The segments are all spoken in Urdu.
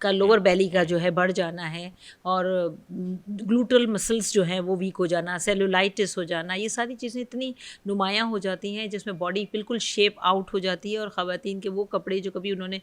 کا لوور بیلی کا جو ہے بڑھ جانا ہے، اور گلوٹل مسلس جو ہیں وہ ویک ہو جانا، سیلولائٹس ہو جانا، یہ ساری چیزیں اتنی نمایاں ہو جاتی ہیں جس میں باڈی بالکل شیپ آؤٹ ہو جاتی ہے، اور خواتین کے وہ کپڑے جو کبھی انہوں نے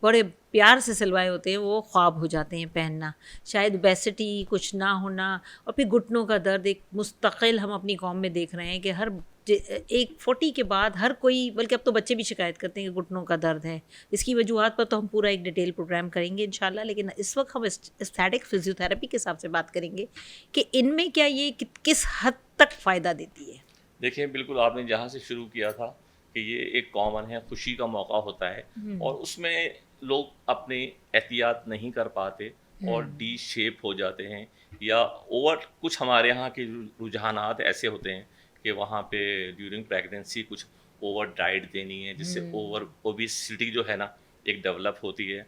بڑے پیار سے سلوائے ہوتے ہیں وہ خواب ہو جاتے ہیں پہننا، شاید اوبیسٹی کچھ نہ ہونا، اور پھر گھٹنوں کا درد ایک مستقل ہم اپنی قوم میں دیکھ رہے ہیں کہ ہر ایک 40 کے بعد ہر کوئی، بلکہ اب تو بچے بھی شکایت کرتے ہیں کہ گھٹنوں کا درد ہے۔ اس کی وجوہات پر تو ہم پورا ایک ڈیٹیل پروگرام کریں گے انشاءاللہ، لیکن اس وقت ہم اسٹیٹک فزیوتھراپی کے حساب سے بات کریں گے کہ ان میں کیا یہ کس حد تک فائدہ دیتی ہے۔ دیکھیں بالکل آپ نے جہاں سے شروع کیا تھا کہ یہ ایک کامن ہے، خوشی کا موقع ہوتا ہے اور اس میں لوگ اپنی احتیاط نہیں کر پاتے اور ڈی شیپ ہو جاتے ہیں، یا اوور کچھ ہمارے یہاں کے رجحانات ایسے ہوتے ہیں کہ وہاں پہ ڈیورنگ پریگنینسی کچھ اوور ڈائٹ دینی ہے، جس سے اوور اوبیسٹی جو ہے نا ایک ڈیولپ ہوتی ہے،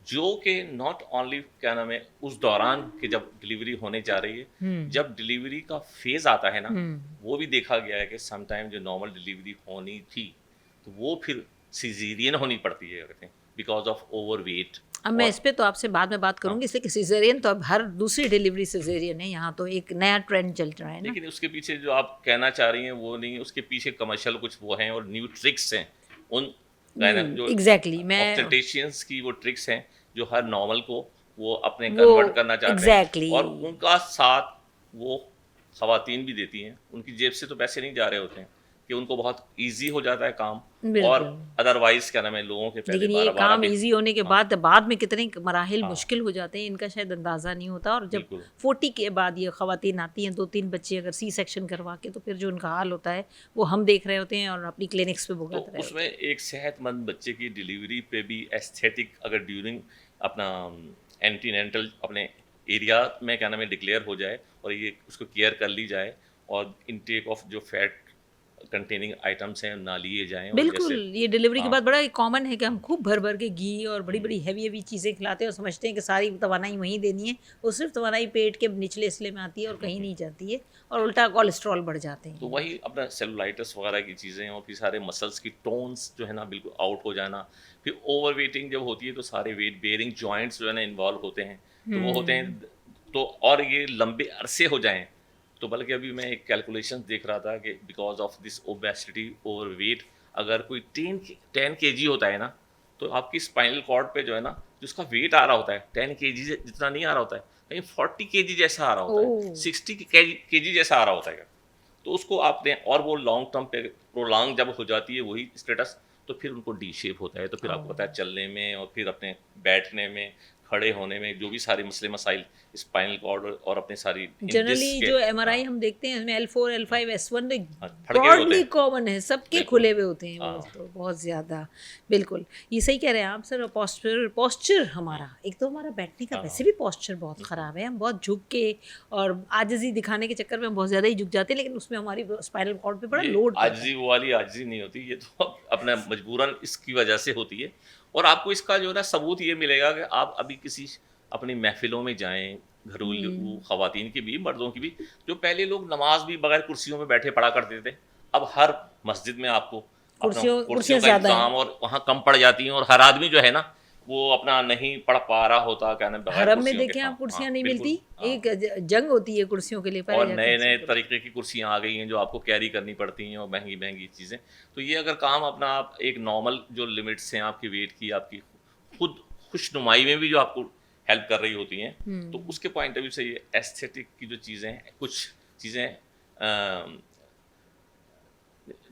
جو کہ ناٹ اونلی کیا نام ہے اس دوران کہ جب ڈلیوری ہونے جا رہی ہے، جب ڈلیوری کا فیز آتا ہے نا وہ بھی دیکھا گیا ہے کہ سم ٹائم جو نارمل ڈلیوری ہونی تھی تو وہ پھر سیزیرین ہونی پڑتی ہے کہتے ہیں بیکاز آف اوور ویٹ۔ اب میں اس پہ تو آپ سے بعد میں بات کروں گی، اس لیے کہ سیزرین تو اب ہر دوسری ڈلیوری سیزرین ہے، یہاں تو ایک نیا ٹرینڈ چل رہا ہے نا۔ لیکن اس کے پیچھے جو آپ کہنا چاہ رہی ہیں وہ نہیں، اس کے پیچھے کمرشل کچھ وہ ہیں اور نیو ٹرکس ہیں، ان جو ایگزیکٹلی میں آبسٹیشینس کی وہ ٹرکس ہیں جو ہر نارمل کو وہ اپنے کنورٹ کرنا چاہتے ہیں، اور ان کا ساتھ وہ خواتین بھی دیتی ہیں، ان کی جیب سے تو پیسے نہیں جا رہے ہوتے ہیں کہ ان کو بہت ایزی ہو جاتا ہے کام، اور ادروائز کیا نام ہے لوگوں کے پہلے لیکن یہ کام ایزی ہونے کے بعد میں کتنے مراحل مشکل ہو جاتے ہیں ان کا شاید اندازہ نہیں ہوتا، اور جب 40 کے بعد یہ خواتین آتی ہیں 2-3 بچے اگر سی سیکشن کروا کے، تو پھر جو ان کا حال ہوتا ہے وہ ہم دیکھ رہے ہوتے ہیں اور اپنی کلینکس پہ بھگت رہے اس میں ایک صحت مند بچے کی ڈلیوری پہ بھی ایستھیٹک اگر ڈیورنگ اپنا اینٹینینٹل اپنے ایریا میں کیا نام ہے ڈکلیئر ہو جائے اور یہ اس کو کیئر کر لی جائے، اور انٹیک آف جو فیٹ کنٹیننگ آئٹمس ہیں نہ لیے جائیں۔ بالکل، یہ ڈلیوری کے بعد بڑا کامن ہے کہ ہم خوب بھر بھر کے گھی اور بڑی بڑی ہیوی چیزیں کھلاتے ہیں اور سمجھتے ہیں کہ ساری توانائی وہیں دینی ہے، وہ صرف توانائی پیٹ کے نچلے حصے میں آتی ہے اور کہیں نہیں جاتی ہے، اور الٹا کولیسٹرول بڑھ جاتے ہیں۔ تو وہی اپنا سیلولائٹس وغیرہ کی چیزیں اور پھر سارے مسلس کی ٹونس جو ہے نا بالکل آؤٹ ہو جانا، پھر اوور ویٹنگ جب ہوتی ہے تو سارے ویٹ بیئرنگ جوائنٹس جو ہے نا انوالو ہوتے ہیں، تو وہ ہوتے ہیں تو، اور یہ لمبے عرصے ہو جائیں تو، بلکہ ابھی میں ایک کیلکولیشن دیکھ رہا تھا کہ because of this obesity over weight اگر کوئی 10 kg ہوتا ہے نا تو آپ کی اسپائنل کارڈ پہ جو ہے نا جو اس کا ویٹ آ رہا ہوتا ہے 10 kg جتنا نہیں آ رہا ہوتا ہے، کہیں 40 kg جیسا آ رہا ہوتا ہے، 60 kg جیسا آ رہا ہوتا ہے، تو اس کو آپ نے، اور وہ لانگ ٹرم پہ پرولانگ جب ہو جاتی ہے وہی اسٹیٹس، تو پھر ان کو ڈی شیپ ہوتا ہے، تو پھر آپ کو پتا ہے چلنے میں اور پھر اپنے بیٹھنے میں کھڑے ہونے میں جو بھی سارے مسئلے مسائل اسپائنل کارڈ اور اپنے ساری جنرلی جو ایم آر آئی ہم دیکھتے ہیں اس میں L4 L5 S1 broadly common ہے، سب کے کھلے ہوئے ہوتے ہیں وہ تو بہت زیادہ۔ بالکل یہ صحیح کہہ رہے ہیں آپ سر۔ پوسچر ہمارا ایک تو ہمارا بیٹھنے کا ویسے بھی پوسچر بہت خراب ہے، ہم بہت جھک کے اور عاجزی دکھانے کے چکر میں ہم بہت زیادہ ہی جھک جاتے ہیں، لیکن اس میں ہماری اسپائنل کارڈ پہ بڑا لوڈ، عاجزی والی عاجزی نہیں ہوتی، یہ تو اپنا مجبوراً اس کی وجہ سے ہوتی ہے، اور آپ کو اس کا جو ہے نا ثبوت یہ ملے گا کہ آپ ابھی کسی اپنی محفلوں میں جائیں، گھریلو خواتین کی بھی مردوں کی بھی، جو پہلے لوگ نماز بھی بغیر کرسیوں میں بیٹھے پڑھا کرتے تھے، اب ہر مسجد میں آپ کو کرسیوں کا انتظام اور وہاں کم پڑ جاتی ہیں، اور ہر آدمی جو ہے نا وہ اپنا نہیں پڑھ پا رہا ہوتا، کیا نا بغیر حرم میں دیکھیں آپ کرسیاں نہیں ملتی، ایک جنگ ہوتی ہے کرسیوں کے لیے، اور نئے طریقے کی کرسیاں آ گئی ہیں جو آپ کو کیری کرنی پڑتی ہیں اور مہنگی چیزیں، تو یہ اگر کام اپنا آپ ایک نارمل جو لمٹس ہیں آپ کی ویٹ کی، آپ کی خود خوش نمائی میں بھی جو آپ کو ہیلپ کر رہی ہوتی ہیں، تو اس کے پوائنٹ آف ویو سے یہ ایستھیٹک کی جو چیزیں ہیں، کچھ چیزیں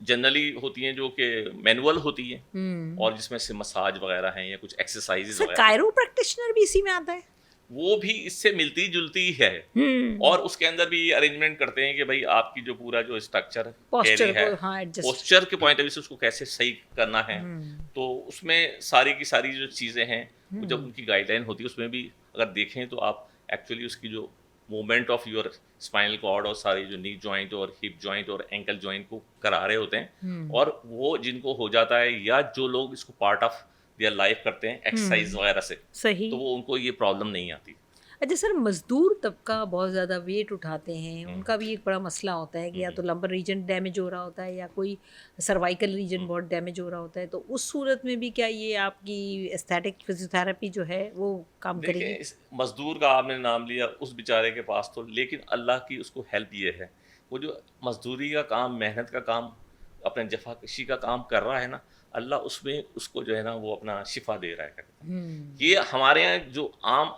جنرلی ہوتی ہیں جو کہ مینول ہوتی ہیں، اور جس میں سے مساج وغیرہ ہیں یا کچھ ایکسرسائز وغیرہ، کائرو پریکٹیشنر بھی اسی میں آتا ہے، وہ بھی اس سے ملتی جلتی ہے، اور اس کے اندر بھی یہ ارینجمنٹ کرتے ہیں کہ بھائی آپ کی جو پورا جو اسٹرکچر ہے پوسچر کے پوائنٹ آف ویو سے اس کو کیسے صحیح کرنا ہے، تو اس میں ساری کی ساری جو چیزیں ہیں جب ان کی گائیڈ لائن ہوتی ہے اس میں بھی اگر دیکھیں تو آپ ایکچولی اس کی جو movement of your spinal cord اور ساری جو نی جوائنٹ اور ہپ جوائنٹ اور اینکل جوائنٹ کو کرا رہے ہوتے ہیں، اور وہ جن کو ہو جاتا ہے یا جو لوگ اس کو پارٹ آف دیئر لائف کرتے ہیں ایکسرسائز وغیرہ سے، تو وہ ان کو یہ پرابلم نہیں آتی۔ اچھا سر، مزدور طبقہ بہت زیادہ ویٹ اٹھاتے ہیں، ان کا بھی ایک بڑا مسئلہ ہوتا ہے کہ یا تو لمبر ریجن ڈیمیج ہو رہا ہوتا ہے یا کوئی سروائیکل ریجن بہت ڈیمیج ہو رہا ہوتا ہے، تو اس صورت میں بھی کیا یہ آپ کی ایستھیٹک فزیوتھراپی جو ہے وہ کام کرے دیکھیں گی؟ اس مزدور کا آپ نے نام لیا، اس بیچارے کے پاس تو لیکن اللہ کی اس کو ہیلپ یہ ہے، وہ جو مزدوری کا کام، محنت کا کام، اپنے جفا کشی کا کام کر رہا ہے نا، اللہ اس میں اس کو جو ہے نا وہ اپنا شفا دے رہا ہے. یہ ہمارے یہاں جو عام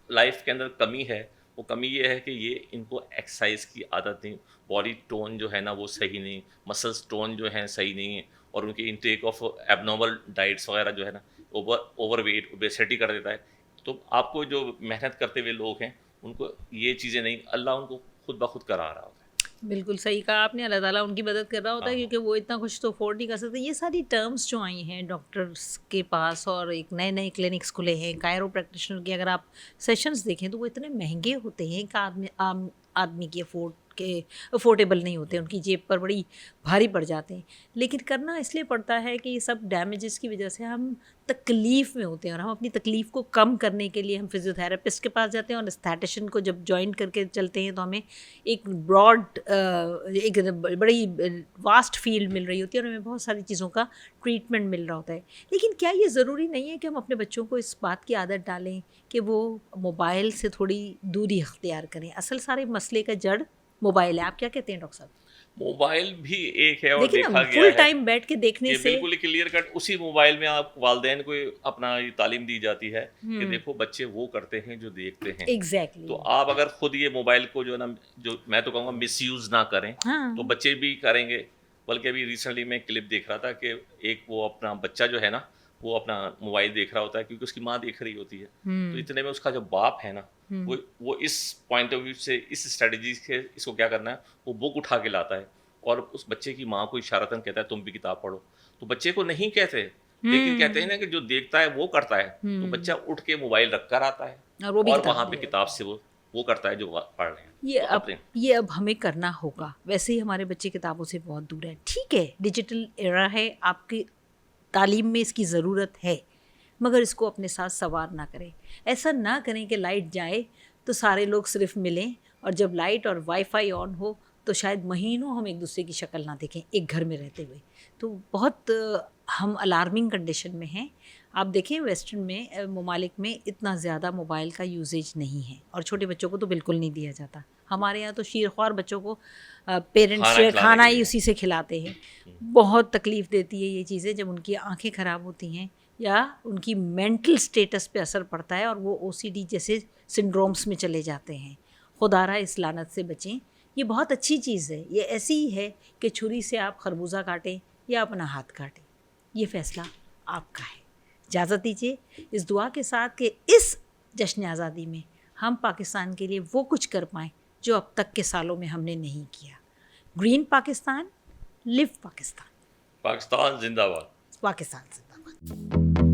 لائف کے اندر کمی ہے، وہ کمی یہ ہے کہ یہ ان کو ایکسرسائز کی عادت نہیں، باڈی ٹون جو ہے نا وہ صحیح نہیں، مسلس ٹون جو ہیں صحیح نہیں ہے، اور ان کی انٹیک آف ایب نارمل ڈائٹس وغیرہ جو ہے نا اوور ویٹ اوبیسٹی کر دیتا ہے. تو آپ کو جو محنت کرتے ہوئے لوگ ہیں ان کو یہ چیزیں نہیں، اللہ ان کو خود بخود کرا رہا ہوتا ہے. بالکل صحیح کہا آپ نے، اللہ تعالیٰ ان کی مدد کر رہا ہوتا ہے ہاں کیونکہ وہ اتنا کچھ تو افورڈ نہیں کر سکتے. یہ ساری ٹرمز جو آئی ہیں ڈاکٹرس کے پاس اور ایک نئے نئے کلینکس کھلے ہیں کائرو پریکٹیشنر کے، اگر آپ سیشنز دیکھیں تو وہ اتنے مہنگے ہوتے ہیں کہ عام آدمی کی افورڈیبل نہیں ہوتے، ان کی جیب پر بڑی بھاری پڑ جاتے ہیں. لیکن کرنا اس لیے پڑتا ہے کہ یہ سب ڈیمیجز کی وجہ سے ہم تکلیف میں ہوتے ہیں، اور ہم اپنی تکلیف کو کم کرنے کے لیے ہم فزیوتھراپسٹ کے پاس جاتے ہیں، اور استھیٹیشین کو جب جوائن کر کے چلتے ہیں تو ہمیں ایک براڈ ایک بڑی واسٹ فیلڈ مل رہی ہوتی ہے اور ہمیں بہت ساری چیزوں کا ٹریٹمنٹ مل رہا ہوتا ہے. لیکن کیا یہ ضروری نہیں ہے کہ ہم اپنے بچوں کو اس بات کی عادت ڈالیں کہ وہ موبائل سے تھوڑی دوری اختیار کریں؟ اصل سارے مسئلے کا جڑ موبائل ہے. آپ کیا کہتے ہیں ڈاکٹر صاحب؟ موبائل بھی ایک ہے اور دیکھیں دیکھا نا، گیا فل ہے ٹائم بیٹھ کے دیکھنے یہ سے بالکل کلیئر کٹ اسی موبائل میں آپ والدین کو اپنا یہ تعلیم دی جاتی ہے کہ دیکھو بچے وہ کرتے ہیں جو دیکھتے ہیں. ایگزیکٹلی. تو آپ اگر خود یہ موبائل کو جو ہے نا، جو میں تو کہوں گا مس یوز نہ کریں ہاں تو بچے بھی کریں گے. بلکہ ابھی ریسنٹلی میں کلپ دیکھ رہا تھا کہ ایک وہ اپنا بچہ جو ہے نا وہ اپنا موبائل دیکھ رہا ہوتا ہے کیونکہ اس کی ماں دیکھ رہی ہوتی ہے. تو اتنے میں اس کا جو باپ ہے نا وہ اس پوائنٹ آف ویو سے اس اسٹریٹجی سے اس کو کیا کرنا ہے، وہ بک اٹھا کے لاتا ہے اور اس بچے کی ماں کو اشارتاً کہتا ہے تم بھی کتاب پڑھو. تو بچے کو نہیں کہتے، لیکن کہتے ہیں نا کہ جو دیکھتا ہے وہ کرتا ہے. تو بچہ اٹھ کے موبائل رکھ کر آتا ہے وہ بھی اور کتاب وہاں پہ کتاب سے وہ کرتا ہے جو پڑھ رہے ہیں. یہ اب ہمیں کرنا ہوگا. ویسے ہی ہمارے بچے کتابوں سے بہت دور ہے. ٹھیک ہے، ڈیجیٹل ایرا ہے، آپ کی تعلیم میں اس کی ضرورت ہے، مگر اس کو اپنے ساتھ سوار نہ کریں. ایسا نہ کریں کہ لائٹ جائے تو سارے لوگ صرف ملیں، اور جب لائٹ اور وائی فائی آن ہو تو شاید مہینوں ہم ایک دوسرے کی شکل نہ دیکھیں ایک گھر میں رہتے ہوئے. تو بہت ہم الارمنگ کنڈیشن میں ہیں. آپ دیکھیں ویسٹرن میں ممالک میں اتنا زیادہ موبائل کا یوزیج نہیں ہے، اور چھوٹے بچوں کو تو بالکل نہیں دیا جاتا. ہمارے یہاں تو شیرخوار بچوں کو پیرنٹس جو ہے کھانا ہی اسی سے کھلاتے ہیں. بہت تکلیف دیتی ہے یہ چیزیں جب ان کی آنکھیں خراب ہوتی ہیں یا ان کی مینٹل سٹیٹس پہ اثر پڑتا ہے اور وہ او سی ڈی جیسے سنڈرومس میں چلے جاتے ہیں. خدا را اس لعنت سے بچیں. یہ بہت اچھی چیز ہے، یہ ایسی ہی ہے کہ چھری سے آپ خربوزہ کاٹیں یا اپنا ہاتھ کاٹیں، یہ فیصلہ آپ کا ہے. اجازت دیجیے اس دعا کے ساتھ کہ اس جشن آزادی میں ہم پاکستان کے لیے وہ کچھ کر پائیں جو اب تک کے سالوں میں ہم نے نہیں کیا. گرین پاکستان، لیو پاکستان. پاکستان زندہ باد. پاکستان زندہ باد.